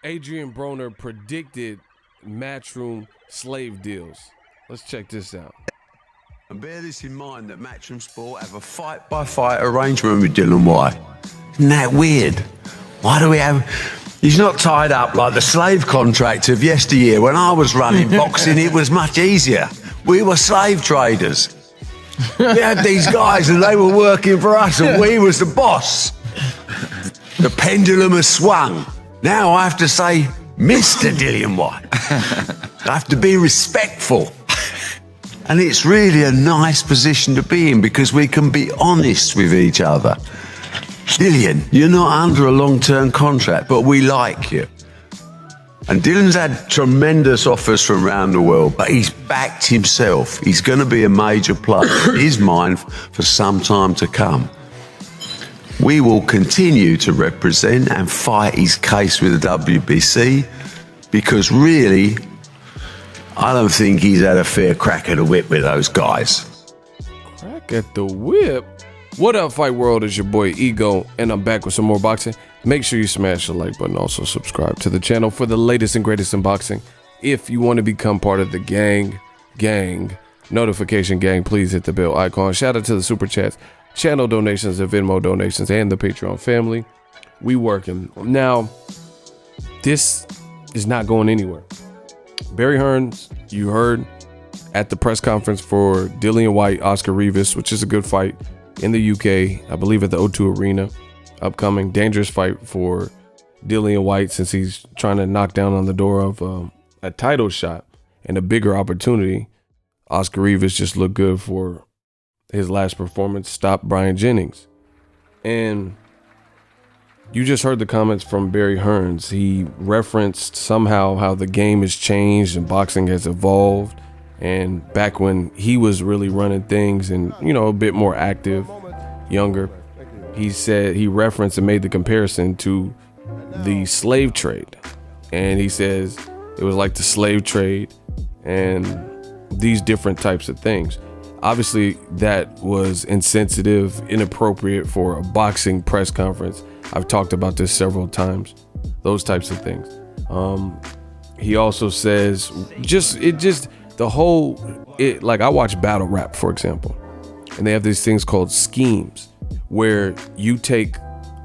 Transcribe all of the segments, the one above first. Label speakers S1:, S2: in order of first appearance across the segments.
S1: Adrien Broner predicted Matchroom slave deals. Let's check this out.
S2: And bear this in mind that Matchroom Sport have a fight-by-fight arrangement with Dillian Whyte. Isn't that weird? Why do we have... He's not tied up like the slave contract of yesteryear. When I was running boxing, it was much easier. We were slave traders. We had these guys and they were working for us and we was the boss. The pendulum has swung. Now I have to say, Mr. Dillian Whyte. I have to be respectful. And it's really a nice position to be in because we can be honest with each other. Dillian, you're not under a long-term contract, but we like you. And Dillian's had tremendous offers from around the world, but he's backed himself. He's going to be a major player in his mind for some time to come. We will continue to represent and fight his case with the WBC because really, I don't think he's had a fair crack at the whip with those guys.
S1: Crack at the whip? What up, Fight World? It's your boy Ego, and I'm back with some more boxing. Make sure you smash the like button. Also subscribe to the channel for the latest and greatest in boxing. If you want to become part of the notification gang, please hit the bell icon. Shout out to the super chats, channel donations, the Venmo donations, and the Patreon family. We working. Now, this is not going anywhere. Barry Hearn'S, you heard at the press conference for Dillian Whyte, Oscar Rivas, which is a good fight in the UK, I believe at the O2 Arena, upcoming dangerous fight for Dillian Whyte since he's trying to knock down on the door of a title shot and a bigger opportunity. Oscar Rivas just looked good for his last performance, stopped Brian Jennings. And you just heard the comments from Barry Hearn'S. He referenced somehow how the game has changed and boxing has evolved. And back when he was really running things and, you know, a bit more active, younger, he said, he referenced and made the comparison to the slave trade. And he says it was like the slave trade and these different types of things. Obviously, that was insensitive, inappropriate for a boxing press conference. I've talked about this several times, those types of things. He also says, like I watch battle rap, for example, and they have these things called schemes where you take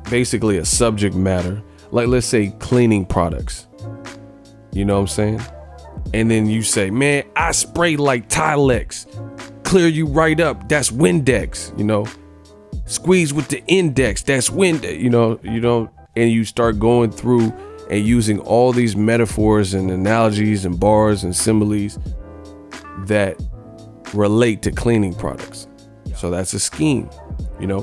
S1: basically a subject matter, like let's say cleaning products, you know what I'm saying? And then you say, man, I spray like Tilex, clear you right up, that's Windex, you know, squeeze with the index, that's Windex, you know, and you start going through and using all these metaphors and analogies and bars and similes that relate to cleaning products. So that's a scheme, you know,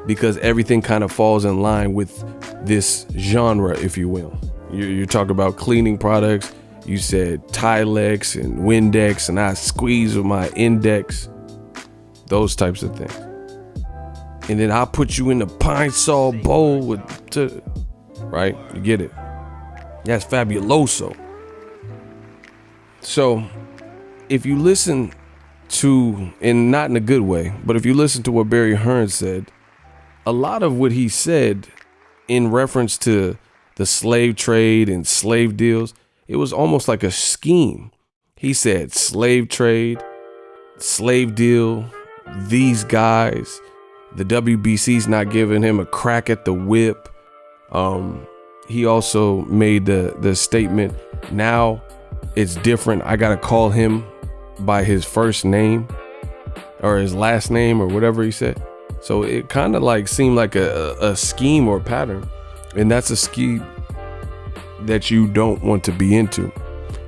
S1: because everything kind of falls in line with this genre, if you will. You're talking about cleaning products. You said Tilex and Windex, and I squeeze with my index, those types of things. And then I'll put you in a pine saw bowl right? You get it. That's fabuloso. So if you listen to, and not in a good way, but if you listen to what Barry Hearn'S said, a lot of what he said in reference to the slave trade and slave deals, it was almost like a scheme. He said slave trade, slave deal, these guys, the WBC's not giving him a crack at the whip. He also made the statement, now it's different. I got to call him by his first name or his last name or whatever he said. So it kind of like seemed like a scheme or pattern. And that's a scheme that you don't want to be into.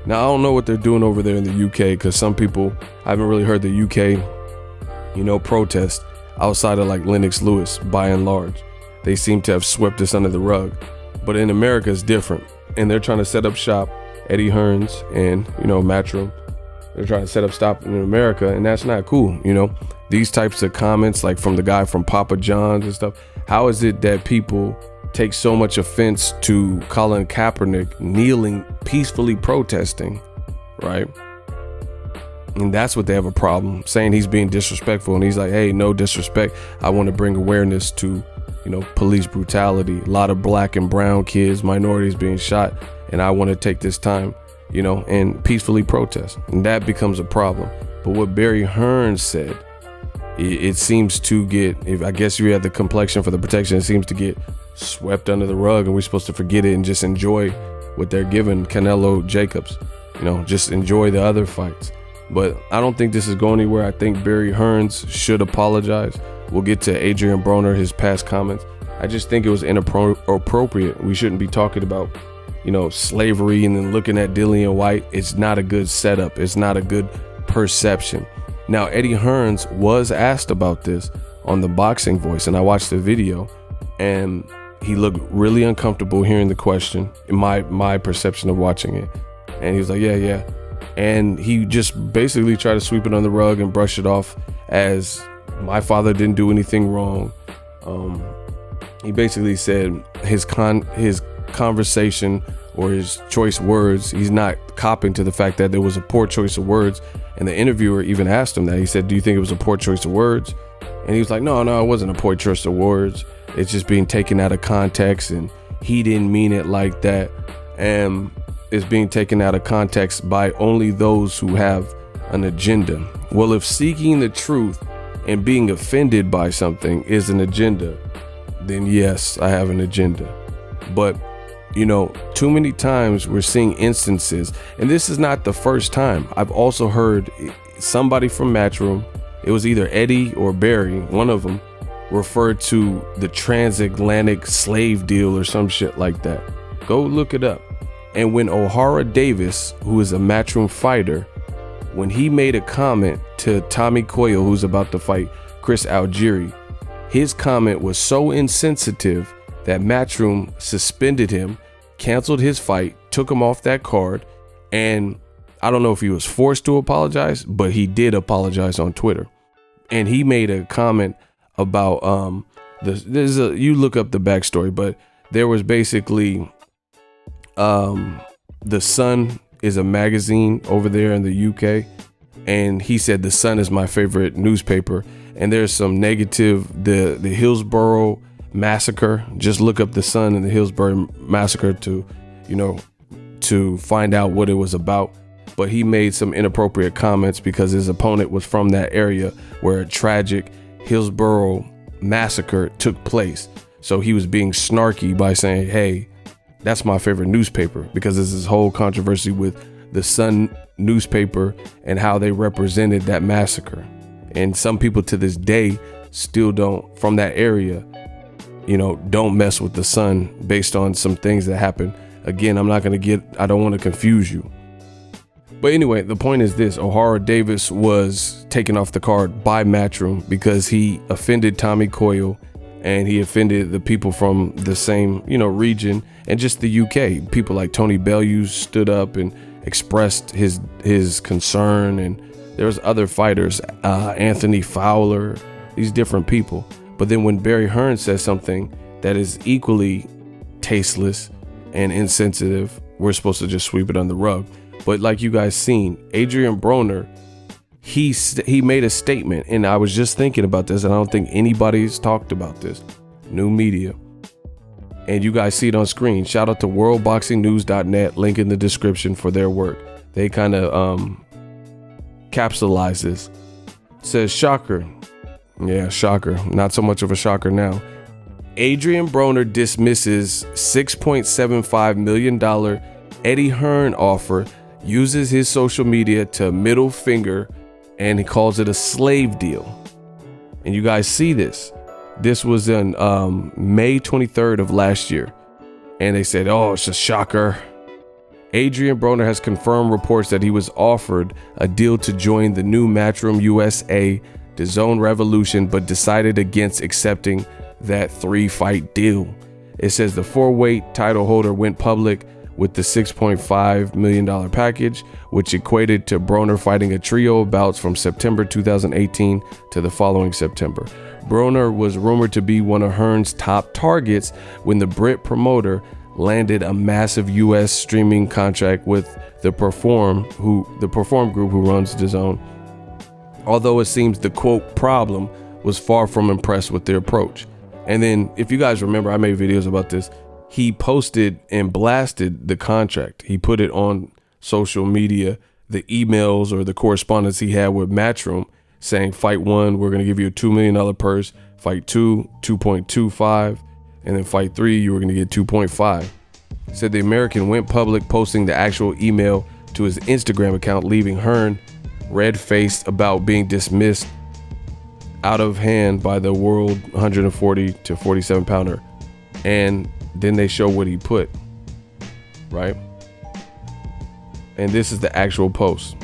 S1: Now, I don't know what they're doing over there in the UK because some people, I haven't really heard the UK, you know, protest outside of like Lennox Lewis by and large. They seem to have swept this under the rug. But in America, it's different. And they're trying to set up shop, Eddie Hearn'S and, you know, Matchroom. They're trying to set up shop in America, and that's not cool, you know? These types of comments, like from the guy from Papa John's and stuff, how is it that people take so much offense to Colin Kaepernick kneeling, peacefully protesting, right? And that's what they have a problem, saying he's being disrespectful. And he's like, hey, no disrespect. I want to bring awareness to, police brutality. A lot of black and brown kids, minorities being shot. And I want to take this time, and peacefully protest. And that becomes a problem. But what Barry Hearn'S said, it seems to get, if I guess you have the complexion for the protection, it seems to get swept under the rug, and we're supposed to forget it and just enjoy what they're giving Canelo Jacobs. Just enjoy the other fights. But I don't think this is going anywhere. I think Barry Hearn'S should apologize. We'll get to Adrien Broner, his past comments. I just think it was inappropriate. We shouldn't be talking about, slavery and then looking at Dillian White. It's not a good setup. It's not a good perception. Now, Eddie Hearn'S was asked about this on the Boxing Voice, and I watched the video, and he looked really uncomfortable hearing the question, in my perception of watching it. And he was like, yeah. And he just basically tried to sweep it on the rug and brush it off as my father didn't do anything wrong. He basically said his conversation or his choice words, he's not copping to the fact that there was a poor choice of words. And the interviewer even asked him that. He said, do you think it was a poor choice of words? And he was like, no, it wasn't a poor choice of words. It's just being taken out of context, and he didn't mean it like that. And is being taken out of context by only those who have an agenda. Well, if seeking the truth and being offended by something is an agenda, then yes, I have an agenda. But, too many times we're seeing instances, and this is not the first time. I've also heard somebody from Matchroom, it was either Eddie or Barry, one of them, referred to the transatlantic slave deal or some shit like that. Go look it up. And when O'Hara Davis, who is a Matchroom fighter, when he made a comment to Tommy Coyle, who's about to fight Chris Algieri, his comment was so insensitive that Matchroom suspended him, canceled his fight, took him off that card, and I don't know if he was forced to apologize, but he did apologize on Twitter. And he made a comment about you look up the backstory, but there was basically The Sun is a magazine over there in the UK, and he said The Sun is my favorite newspaper, and there's some negative, the Hillsborough massacre. Just look up The Sun and the Hillsborough massacre to find out what it was about. But he made some inappropriate comments because his opponent was from that area where a tragic Hillsborough massacre took place. So he was being snarky by saying, hey, that's my favorite newspaper, because there's this whole controversy with the Sun newspaper and how they represented that massacre. And some people to this day still don't, from that area, don't mess with the Sun based on some things that happen. Again, I don't want to confuse you. But anyway, the point is this: O'Hara Davis was taken off the card by Matchroom because he offended Tommy Coyle, and he offended the people from the same, region, and just the UK. People like Tony Bellew stood up and expressed his concern, and there's other fighters, Anthony Fowler, these different people. But then when Barry Hearn'S says something that is equally tasteless and insensitive, we're supposed to just sweep it on the rug. But like you guys seen, Adrien Broner, he made a statement, and I was just thinking about this, and I don't think anybody's talked about this. New media. And you guys see it on screen. Shout out to worldboxingnews.net, link in the description for their work. They kind of capsulize this. It says, shocker. Yeah, shocker. Not so much of a shocker now. Adrien Broner dismisses $6.75 million Eddie Hearn offer, uses his social media to middle finger, and he calls it a slave deal. And you guys see this. This was in May 23rd of last year. And they said, oh, it's a shocker. Adrien Broner has confirmed reports that he was offered a deal to join the new Matchroom USA DAZN Revolution, but decided against accepting that 3-fight deal. It says the 4-weight title holder went public with the $6.5 million package, which equated to Broner fighting a trio of bouts from September 2018 to the following September. Broner was rumored to be one of Hearn's top targets when the Brit promoter landed a massive US streaming contract with the Perform group who runs DAZN. although it seems the quote problem was far from impressed with their approach. And then, if you guys remember, I made videos about this. He posted and blasted the contract. He put it on social media, the emails or the correspondence he had with Matchroom, saying fight 1, we're going to give you a $2 million purse. Fight 2, 2.25. And then fight 3, you were going to get 2.5. Said the American went public, posting the actual email to his Instagram account, leaving Hearn red-faced about being dismissed out of hand by the world 140 to 47 pounder. And then they show what he put, right? And this is the actual post.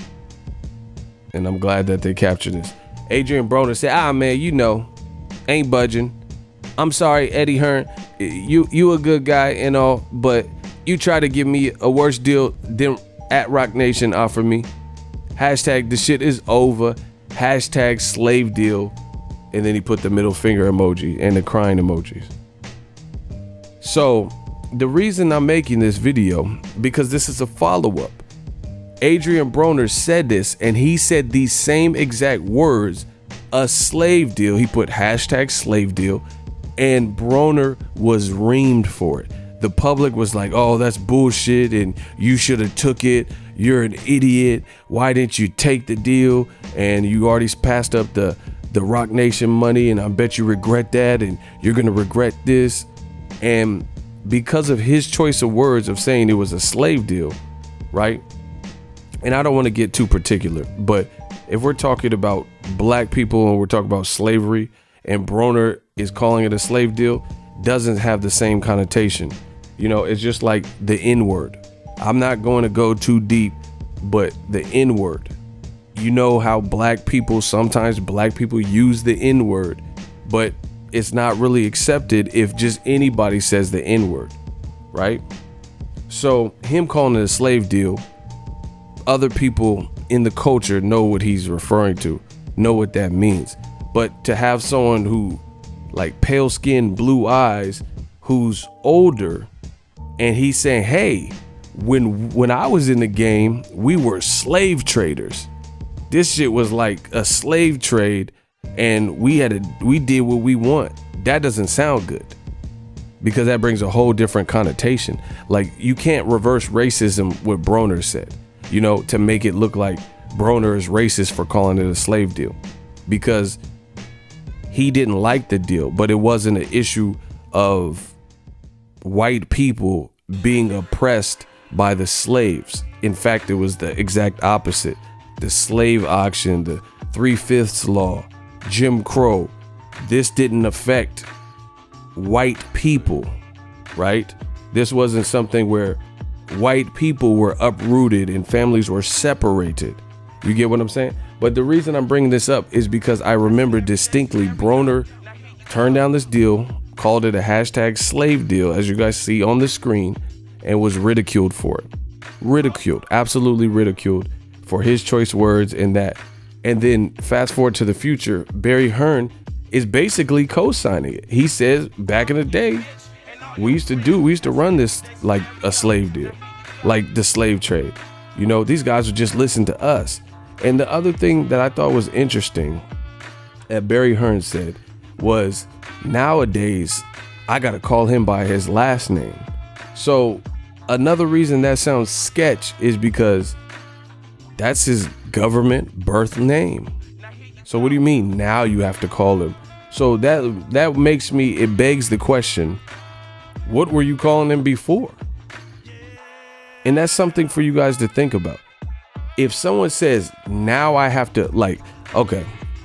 S1: And I'm glad that they captured this. Adrien Broner said, man, you know, ain't budging. I'm sorry, Eddie Hearn. You a good guy and all, but you try to give me a worse deal than at Rock Nation offered me. Hashtag the shit is over. Hashtag slave deal. And then he put the middle finger emoji and the crying emojis. So the reason I'm making this video, because this is a follow-up. Adrien Broner said this, and he said these same exact words, a slave deal. He put hashtag slave deal, and Broner was reamed for it. The public was like, oh, that's bullshit, and you should have took it. You're an idiot. Why didn't you take the deal? And you already passed up the Rock Nation money, and I bet you regret that, and you're gonna regret this. And because of his choice of words of saying it was a slave deal, right? And I don't want to get too particular, but if we're talking about black people and we're talking about slavery, and Broner is calling it a slave deal, doesn't have the same connotation. You know, it's just like the N-word. I'm not going to go too deep, but the N-word. You know how sometimes black people use the N-word, but it's not really accepted if just anybody says the N-word, right? So him calling it a slave deal, other people in the culture know what he's referring to, know what that means. But to have someone who, like, pale skin, blue eyes, who's older, and he's saying, hey, when I was in the game, we were slave traders. This shit was like a slave trade, and we did what we want. That doesn't sound good, because that brings a whole different connotation. Like, you can't reverse racism, what Broner said, you know, to make it look like Broner is racist for calling it a slave deal, because he didn't like the deal, but it wasn't an issue of white people being oppressed by the slaves. In fact, it was the exact opposite. The slave auction, the 3/5 law, Jim Crow. This didn't affect white people, right? This wasn't something where white people were uprooted and families were separated. You get what I'm saying? But the reason I'm bringing this up is because I remember distinctly Broner turned down this deal, called it a hashtag slave deal, as you guys see on the screen, and was ridiculed for it. Ridiculed, absolutely ridiculed for his choice words and that. And then fast forward to the future, Barry Hearn is basically co-signing it. He says back in the day, we used to run this like a slave deal, like the slave trade. You know, these guys would just listen to us. And the other thing that I thought was interesting that Barry Hearn said was, nowadays, I got to call him by his last name. So another reason that sounds sketch is because that's his government birth name. So what do you mean now you have to call him? So that makes me, it begs the question, what were you calling him before? And that's something for you guys to think about. If someone says, now I have to, like, okay,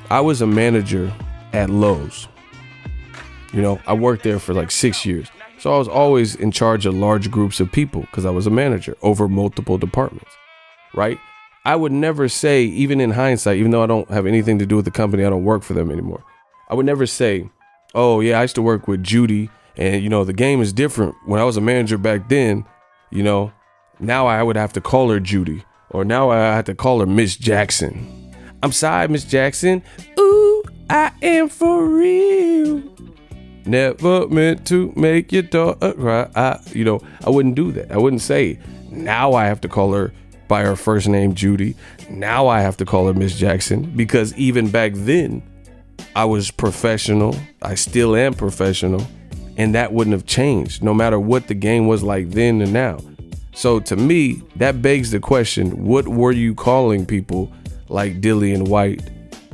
S1: I was a manager at Lowe's. You know, I worked there for like 6 years. So I was always in charge of large groups of people because I was a manager over multiple departments, right? I would never say, even in hindsight, even though I don't have anything to do with the company, I don't work for them anymore, I would never say, oh yeah, I used to work with Judy, and you know, the game is different. When I was a manager back then, you know, now I would have to call her Judy, or now I have to call her Miss Jackson. I'm sorry, Miss Jackson. Ooh, I am for real. Never meant to make your daughter cry. I wouldn't do that. I wouldn't say, now I have to call her by her first name, Judy. Now I have to call her Miss Jackson, because even back then I was professional. I still am professional, and that wouldn't have changed no matter what the game was like then and now. So to me, that begs the question, what were you calling people like Dillian White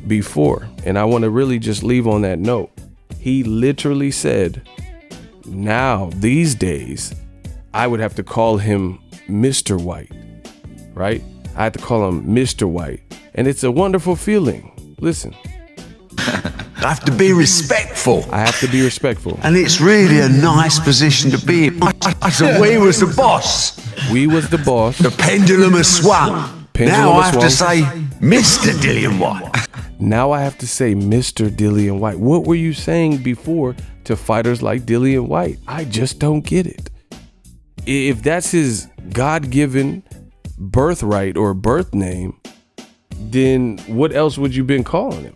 S1: before? And I want to really just leave on that note. He literally said, now these days I would have to call him Mr. White, right? I had to call him Mr. White, and it's a wonderful feeling. Listen.
S2: I have to be respectful.
S1: I have to be respectful.
S2: And it's really a nice position to be in. So we was the boss.
S1: We was the boss.
S2: The pendulum has swung. Now I have to say Mr. Dillian White.
S1: Now I have to say Mr. Dillian White. What were you saying before to fighters like Dillian White? I just don't get it. If that's his God-given birthright or birth name, then what else would you been calling him?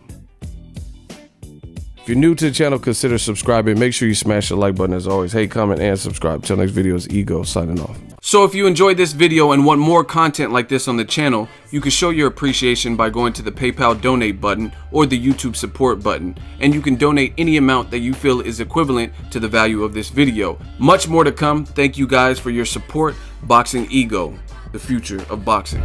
S1: If you're new to the channel, consider subscribing. Make sure you smash the like button as always. Hey, comment, and subscribe. Till next video, is Ego signing off. So if you enjoyed this video and want more content like this on the channel, you can show your appreciation by going to the PayPal donate button or the YouTube support button, and you can donate any amount that you feel is equivalent to the value of this video. Much more to come. Thank you guys for your support. Boxing Ego, the future of boxing.